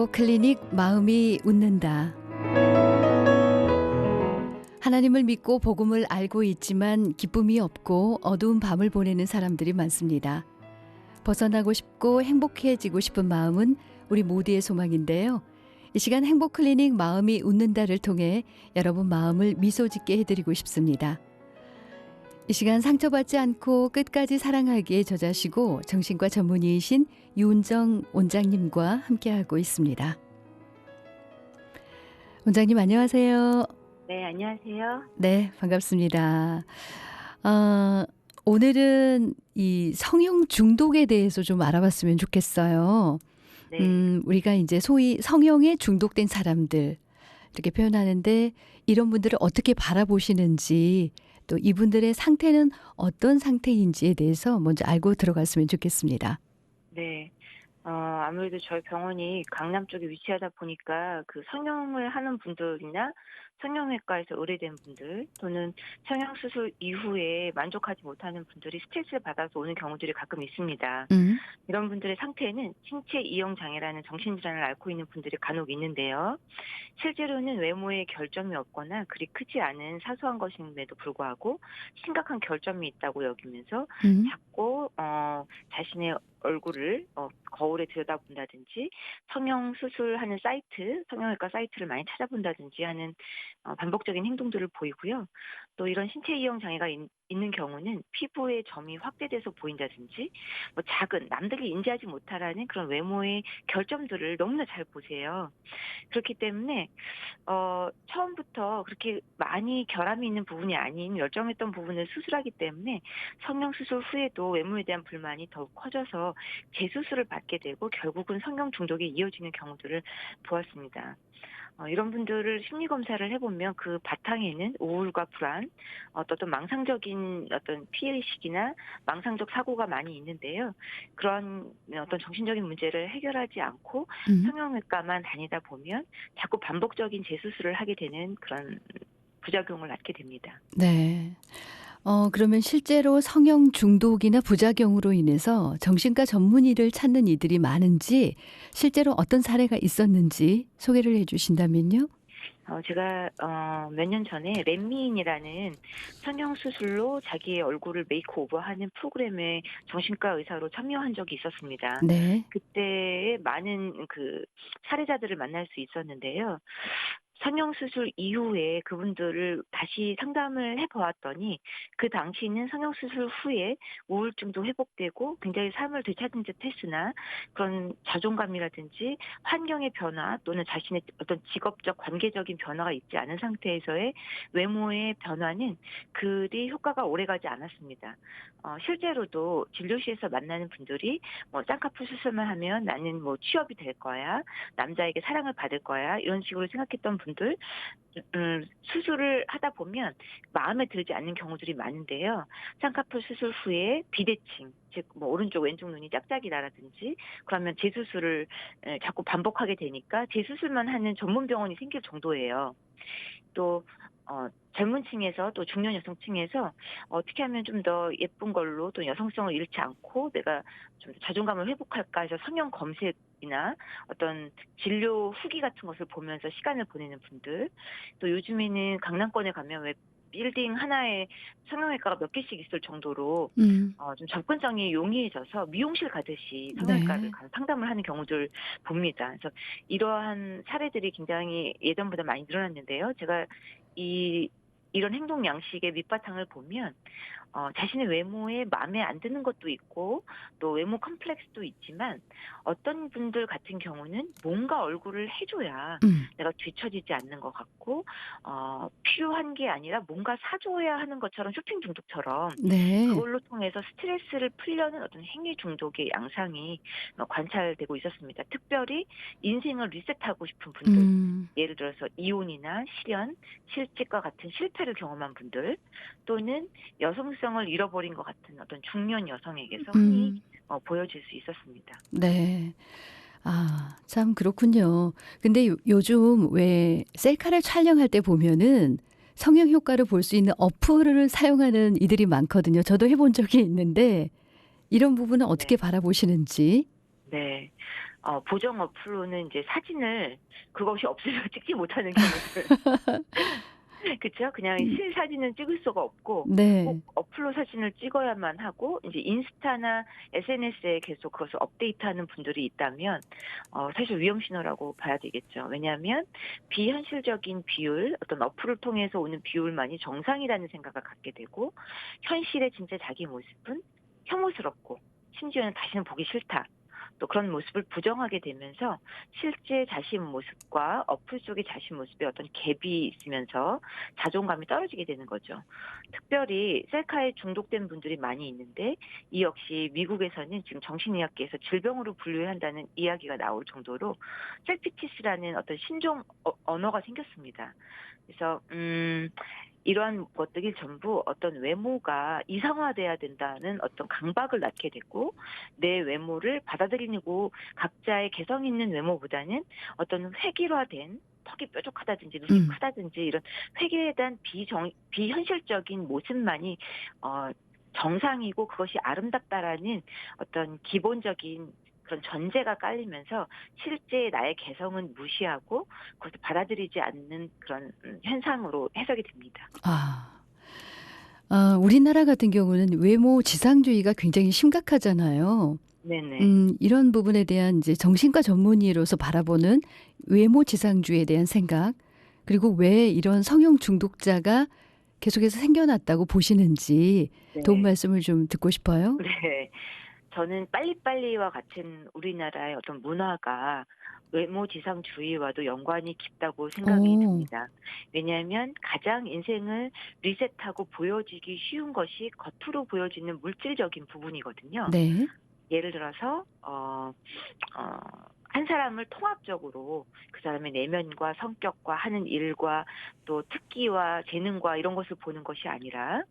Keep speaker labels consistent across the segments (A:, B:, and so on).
A: 행복 클리닉 마음이 웃는다. 하나님을 믿고 복음을 알고 있지만 기쁨이 없고 어두운 밤을 보내는 사람들이 많습니다. 벗어나고 싶고 행복해지고 싶은 마음은 우리 모두의 소망인데요. 이 시간 행복 클리닉 마음이 웃는다를 통해 여러분 마음을 미소 짓게 해드리고 싶습니다. 이 시간 상처받지 않고 끝까지 사랑하기에 저자시고 정신과 전문의이신 유은정 원장님과 함께하고 있습니다. 원장님 안녕하세요.
B: 네, 안녕하세요.
A: 네, 반갑습니다. 오늘은 이 성형 중독에 대해서 좀 알아봤으면 좋겠어요.
B: 네.
A: 우리가 이제 소위 성형에 중독된 사람들 이렇게 표현하는데 이런 분들을 어떻게 바라보시는지 또 이분들의 상태는 어떤 상태인지에 대해서 먼저 알고 들어갔으면 좋겠습니다.
B: 네. 아무래도 저희 병원이 강남 쪽에 위치하다 보니까 그 성형을 하는 분들이나 성형외과에서 의뢰된 분들 또는 성형수술 이후에 만족하지 못하는 분들이 스트레스를 받아서 오는 경우들이 가끔 있습니다.
A: 음,
B: 이런 분들의 상태는 신체 이형 장애라는 정신질환을 앓고 있는 분들이 간혹 있는데요. 실제로는 외모에 결점이 없거나 그리 크지 않은 사소한 것임에도 불구하고 심각한 결점이 있다고 여기면서
A: 음,
B: 자꾸 자신의 얼굴을 거울에 들여다본다든지 성형수술하는 사이트, 성형외과 사이트를 많이 찾아본다든지 하는 반복적인 행동들을 보이고요. 또 이런 신체 이형 장애가 있는 경우는 피부의 점이 확대돼서 보인다든지 뭐 작은 남들이 인지하지 못하라는 그런 외모의 결점들을 너무나 잘 보세요. 그렇기 때문에 처음부터 그렇게 많이 결함이 있는 부분이 아닌 열정했던 부분을 수술하기 때문에 성형 수술 후에도 외모에 대한 불만이 더욱 커져서 재수술을 받게 되고 결국은 성형 중독에 이어지는 경우들을 보았습니다. 이런 분들을 심리 검사를 해보면 그 바탕에는 우울과 불안, 어떤 망상적인 어떤 피해의식이나 망상적 사고가 많이 있는데요. 그런 어떤 정신적인 문제를 해결하지 않고
A: 음.
B: 성형외과만 다니다 보면 자꾸 반복적인 재수술을 하게 되는 그런 부작용을 낳게 됩니다.
A: 네. 그러면 실제로 성형 중독이나 부작용으로 인해서 정신과 전문의를 찾는 이들이 많은지 실제로 어떤 사례가 있었는지 소개를 해 주신다면요?
B: 제가 몇 년 전에 렛미인이라는 성형수술로 자기의 얼굴을 메이크오버하는 프로그램에 정신과 의사로 참여한 적이 있었습니다.
A: 네.
B: 그때 많은 그 사례자들을 만날 수 있었는데요. 성형수술 이후에 그분들을 다시 상담을 해 보았더니 그 당시는 성형수술 후에 우울증도 회복되고 굉장히 삶을 되찾은 듯 했으나 그런 자존감이라든지 환경의 변화 또는 자신의 어떤 직업적 관계적인 변화가 있지 않은 상태에서의 외모의 변화는 그리 효과가 오래가지 않았습니다. 실제로도 진료실에서 만나는 분들이 뭐 쌍꺼풀 수술만 하면 나는 뭐 취업이 될 거야. 남자에게 사랑을 받을 거야. 이런 식으로 생각했던 분들 수술을 하다 보면 마음에 들지 않는 경우들이 많은데요. 쌍꺼풀 수술 후에 비대칭, 즉 뭐 오른쪽 왼쪽 눈이 짝짝이 나라든지 그러면 재수술을 자꾸 반복하게 되니까 재수술만 하는 전문 병원이 생길 정도예요. 또 젊은 층에서 또 중년 여성층에서 어떻게 하면 좀 더 예쁜 걸로 또 여성성을 잃지 않고 내가 좀 자존감을 회복할까 해서 성형 검색이나 어떤 진료 후기 같은 것을 보면서 시간을 보내는 분들, 또 요즘에는 강남권에 가면 왜 빌딩 하나에 성형외과가 몇 개씩 있을 정도로
A: 음.
B: 좀 접근성이 용이해져서 미용실 가듯이 성형외과를
A: 네.
B: 가서 상담을 하는 경우들 봅니다. 그래서 이러한 사례들이 굉장히 예전보다 많이 늘어났는데요. 제가 이런 행동 양식의 밑바탕을 보면 자신의 외모에 마음에 안 드는 것도 있고 또 외모 컴플렉스도 있지만 어떤 분들 같은 경우는 뭔가 얼굴을 해줘야
A: 음.
B: 내가 뒤처지지 않는 것 같고 필요한 게 아니라 뭔가 사줘야 하는 것처럼 쇼핑 중독처럼
A: 네.
B: 그걸로 통해서 스트레스를 풀려는 어떤 행위 중독의 양상이 관찰되고 있었습니다. 특별히 인생을 리셋하고 싶은 분들,
A: 음.
B: 예를 들어서 이혼이나 실연, 실직과 같은 실패를 경험한 분들 또는 여성성을 잃어버린 것 같은 어떤 중년 여성에게서 흔히
A: 음.
B: 보여질 수 있었습니다.
A: 네. 아 참 그렇군요. 근데 요즘 왜 셀카를 촬영할 때 보면은 성형 효과를 볼 수 있는 어플을 사용하는 이들이 많거든요. 저도 해본 적이 있는데 이런 부분은 어떻게
B: 네.
A: 바라보시는지?
B: 네. 보정 어플로는 이제 사진을 그것이 없으면 찍지 못하는 경우들. 그쵸? 그냥
A: 음
B: 실사진은 찍을 수가 없고 꼭
A: 네.
B: 어플로 사진을 찍어야만 하고 이제 인스타나 SNS에 계속 그것을 업데이트하는 분들이 있다면 사실 위험 신호라고 봐야 되겠죠. 왜냐하면 비현실적인 비율, 어떤 어플을 통해서 오는 비율만이 정상이라는 생각을 갖게 되고 현실의 진짜 자기 모습은 혐오스럽고 심지어는 다시는 보기 싫다. 또 그런 모습을 부정하게 되면서 실제 자신 모습과 어플 속의 자신 모습에 어떤 갭이 있으면서 자존감이 떨어지게 되는 거죠. 특별히 셀카에 중독된 분들이 많이 있는데 이 역시 미국에서는 지금 정신의학계에서 질병으로 분류해야 한다는 이야기가 나올 정도로 셀피티스라는 어떤 신종 언어가 생겼습니다. 그래서 이러한 것들이 전부 어떤 외모가 이상화돼야 된다는 어떤 강박을 낳게 됐고 내 외모를 받아들이고 각자의 개성 있는 외모보다는 어떤 획일화된 턱이 뾰족하다든지 눈이
A: 음.
B: 크다든지 이런 획일에 대한 비현실적인 모습만이 정상이고 그것이 아름답다라는 어떤 기본적인 그런 전제가 깔리면서 실제 나의 개성은 무시하고 그것을 받아들이지 않는 그런 현상으로 해석이 됩니다.
A: 아. 우리나라 같은 경우는 외모 지상주의가 굉장히 심각하잖아요.
B: 네네.
A: 이런 부분에 대한 이제 정신과 전문의로서 바라보는 외모 지상주의에 대한 생각, 그리고 왜 이런 성형 중독자가 계속해서 생겨났다고 보시는지 도움
B: 네.
A: 말씀을 좀 듣고 싶어요.
B: 네. 저는 빨리빨리와 같은 우리나라의 어떤 문화가 외모지상주의와도 연관이 깊다고 생각이
A: 어.
B: 듭니다. 왜냐하면 가장 인생을 리셋하고 보여지기 쉬운 것이 겉으로 보여지는 물질적인 부분이거든요.
A: 네.
B: 예를 들어서 한 사람을 통합적으로 그 사람의 내면과 성격과 하는 일과 또 특기와 재능과 이런 것을 보는 것이 아니라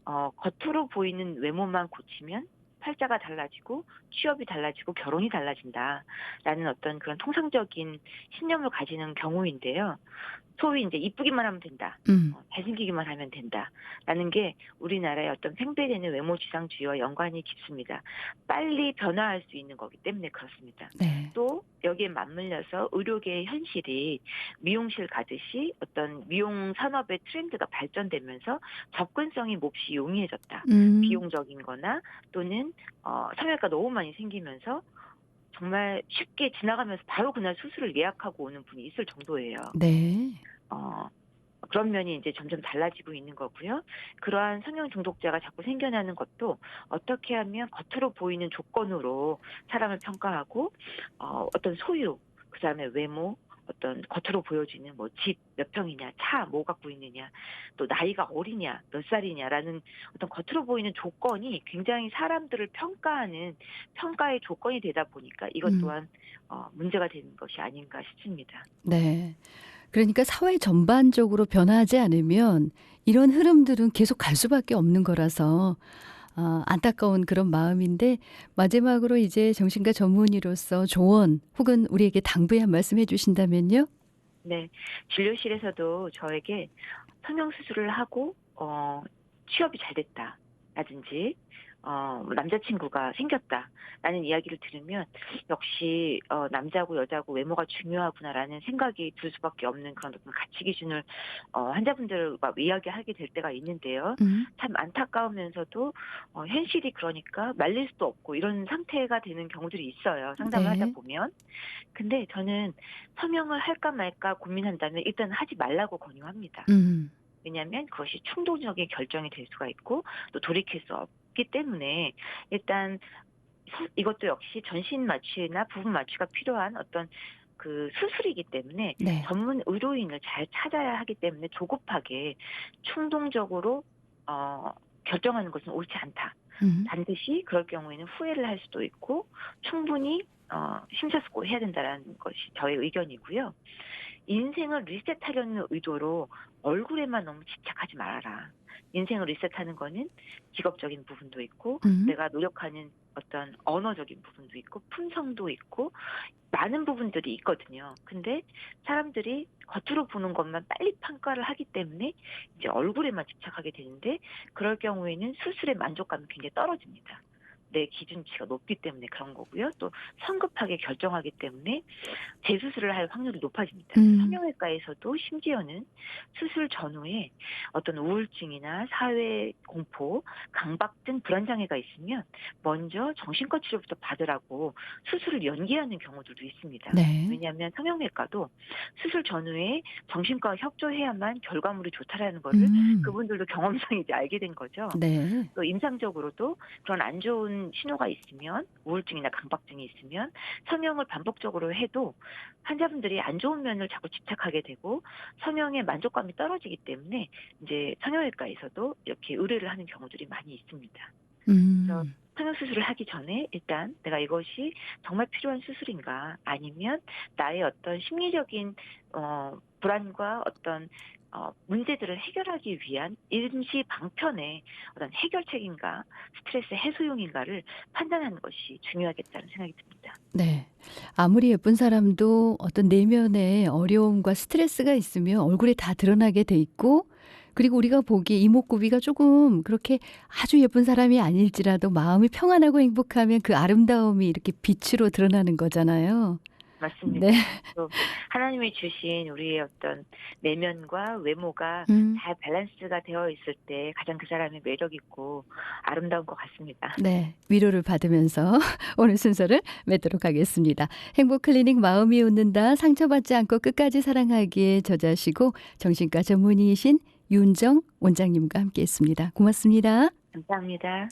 B: 겉으로 보이는 외모만 고치면 팔자가 달라지고 취업이 달라지고 결혼이 달라진다라는 어떤 그런 통상적인 신념을 가지는 경우인데요. 소위 이제 "이쁘기만 하면 된다.
A: 음.
B: 잘생기기만 하면 된다."라는 게 우리나라의 어떤 팽배되는 외모 지상주의와 연관이 깊습니다. 빨리 변화할 수 있는 거기 때문에 그렇습니다.
A: 네.
B: 또 여기에 맞물려서 의료계의 현실이 미용실 가듯이 어떤 미용 산업의 트렌드가 발전되면서 접근성이 몹시 용이해졌다.
A: 음.
B: 비용적인 거나 또는 성형외과 너무 많이 생기면서 정말 쉽게 지나가면서 바로 그날 수술을 예약하고 오는 분이 있을 정도예요.
A: 네.
B: 어 그런 면이 이제 점점 달라지고 있는 거고요. 그러한 성형 중독자가 자꾸 생겨나는 것도 어떻게 하면 겉으로 보이는 조건으로 사람을 평가하고 어떤 소유, 그다음에 외모, 어떤 겉으로 보여지는 뭐 집 몇 평이냐, 차 뭐 갖고 있느냐, 또 나이가 어리냐, 몇 살이냐라는 어떤 겉으로 보이는 조건이 굉장히 사람들을 평가하는 평가의 조건이 되다 보니까 이것
A: 음.
B: 또한 문제가 되는 것이 아닌가 싶습니다.
A: 네. 그러니까 사회 전반적으로 변화하지 않으면 이런 흐름들은 계속 갈 수밖에 없는 거라서 안타까운 그런 마음인데, 마지막으로 이제 정신과 전문의로서 조언 혹은 우리에게 당부의 한 말씀 해 주신다면요?
B: 네. 진료실에서도 저에게 성형 수술을 하고 취업이 잘 됐다라든지 뭐 남자친구가 생겼다라는 이야기를 들으면 역시 '남자고 여자고 외모가 중요하구나.'라는 생각이 들 수밖에 없는 그런 어떤 가치 기준을 환자분들과 이야기하게 될 때가 있는데요.
A: 음.
B: 참 안타까우면서도 현실이 그러니까 말릴 수도 없고 이런 상태가 되는 경우들이 있어요, 상담을 하다
A: 네.
B: 보면. 근데 저는 성형을 할까 말까 고민한다면 일단 하지 말라고 권유합니다.
A: 음.
B: 왜냐하면 그것이 충동적인 결정이 될 수가 있고 또 돌이킬 수 없기 때문에 일단 이것도 역시 전신 마취나 부분 마취가 필요한 어떤 그 수술이기 때문에
A: 네.
B: 전문 의료인을 잘 찾아야 하기 때문에 조급하게 충동적으로 결정하는 것은 옳지 않다.
A: 음.
B: 반드시 그럴 경우에는 후회를 할 수도 있고 충분히 심사숙고를 해야 된다라는 것이 저의 의견이고요. 인생을 리셋하려는 의도로 얼굴에만 너무 집착하지 말아라. 인생을 리셋하는 거는 직업적인 부분도 있고
A: 음.
B: 내가 노력하는 어떤 언어적인 부분도 있고 품성도 있고 많은 부분들이 있거든요. 근데 사람들이 겉으로 보는 것만 빨리 평가를 하기 때문에 이제 얼굴에만 집착하게 되는데 그럴 경우에는 수술의 만족감이 굉장히 떨어집니다. 내 기준치가 높기 때문에 그런 거고요. 또 성급하게 결정하기 때문에 재수술을 할 확률이 높아집니다.
A: 음.
B: 성형외과에서도 심지어는 수술 전후에 어떤 우울증이나 사회 공포, 강박 등 불안 장애가 있으면 먼저 정신과 치료부터 받으라고 수술을 연기하는 경우들도 있습니다.
A: 네.
B: 왜냐하면 성형외과도 수술 전후에 정신과와 협조해야만 결과물이 좋다라는 거를
A: 음.
B: 그분들도 경험상 이제 알게 된 거죠.
A: 네.
B: 또 임상적으로도 그런 안 좋은 신호가 있으면 우울증이나 강박증이 있으면 성형을 반복적으로 해도 환자분들이 안 좋은 면을 자꾸 집착하게 되고 성형의 만족감이 떨어지기 때문에 이제 성형외과에서도 이렇게 의뢰를 하는 경우들이 많이 있습니다. 그래서
A: 음.
B: 성형 수술을 하기 전에 일단 내가 이것이 정말 필요한 수술인가 아니면 나의 어떤 심리적인 불안과 어떤 문제들을 해결하기 위한 임시 방편의 어떤 해결책인가 스트레스 해소용인가를 판단하는 것이 중요하겠다는 생각이 듭니다.
A: 네. 아무리 예쁜 사람도 어떤 내면에 어려움과 스트레스가 있으면 얼굴에 다 드러나게 돼 있고, 그리고 우리가 보기에 이목구비가 조금 그렇게 아주 예쁜 사람이 아닐지라도 마음이 평안하고 행복하면 그 아름다움이 이렇게 빛으로 드러나는 거잖아요. 네.
B: 맞습니다. 또 하나님이 주신 우리의 어떤 내면과 외모가
A: 음.
B: 잘 밸런스가 되어 있을 때 가장 그 사람이 매력 있고 아름다운 것 같습니다.
A: 네. 위로를 받으면서 오늘 순서를 맺도록 하겠습니다. 행복 클리닉 마음이 웃는다. 상처받지 않고 끝까지 사랑하기에 저자시고 정신과 전문의이신 윤정 원장님과 함께했습니다. 고맙습니다.
B: 감사합니다.